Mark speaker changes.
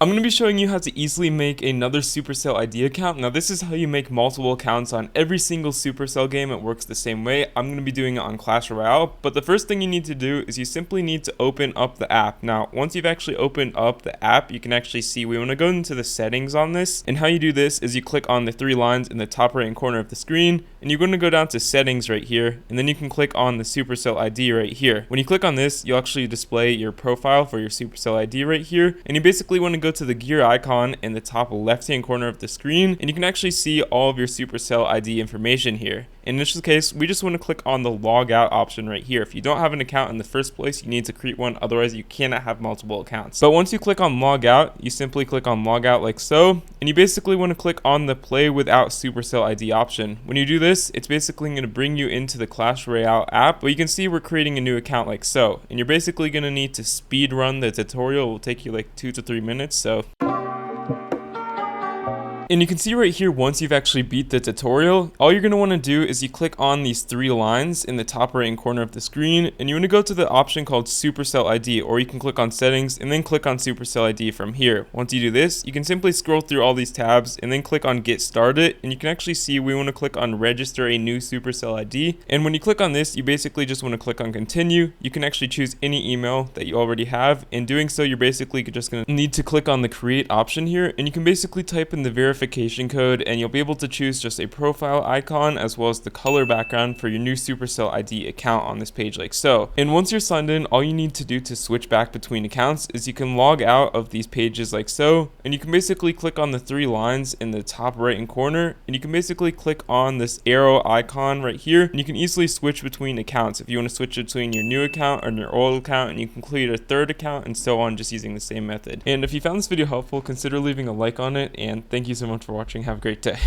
Speaker 1: I'm going to be showing you how to easily make another Supercell ID account. Now this is how you make multiple accounts on every single Supercell game. It works the same way. I'm going to be doing it on Clash Royale, but the first thing you need to do is you simply need to open up the app. Now once you've actually opened up the app, you can actually see we want to go into the settings on this, and how you do this is you click on the three lines in the top right hand corner of the screen, and you're going to go down to settings right here, and then you can click on the Supercell ID right here. When you click on this, you'll actually display your profile for your Supercell ID right here, and you basically want to go to the gear icon in the top left hand corner of the screen, and you can actually see all of your Supercell ID information here. In this case, we just want to click on the log out option right here. If you don't have an account in the first place, you need to create one, otherwise you cannot have multiple accounts. But once you click on log out, you simply click on log out like so, and you basically want to click on the play without Supercell ID option. When you do this, it's basically going to bring you into the Clash Royale app, but you can see we're creating a new account like so, and you're basically going to need to speed run the tutorial. It will take you like 2 to 3 minutes, so. And you can see right here, once you've actually beat the tutorial, all you're going to want to do is you click on these three lines in the top right hand corner of the screen, and you want to go to the option called Supercell ID, or you can click on settings and then click on Supercell ID from here. Once you do this, you can simply scroll through all these tabs and then click on get started, and you can actually see we want to click on register a new Supercell ID. And when you click on this, you basically just want to click on continue. You can actually choose any email that you already have. In doing so, you're basically just going to need to click on the create option here, and you can basically type in the verification code, and you'll be able to choose just a profile icon as well as the color background for your new Supercell ID account on this page like so. And once you're signed in, all you need to do to switch back between accounts is you can log out of these pages like so, and you can basically click on the three lines in the top right hand corner, and you can basically click on this arrow icon right here, and you can easily switch between accounts if you want to switch between your new account or your old account, and you can create a third account and so on, just using the same method. And if you found this video helpful, consider leaving a like on it, and thank you so much for watching. Have a great day.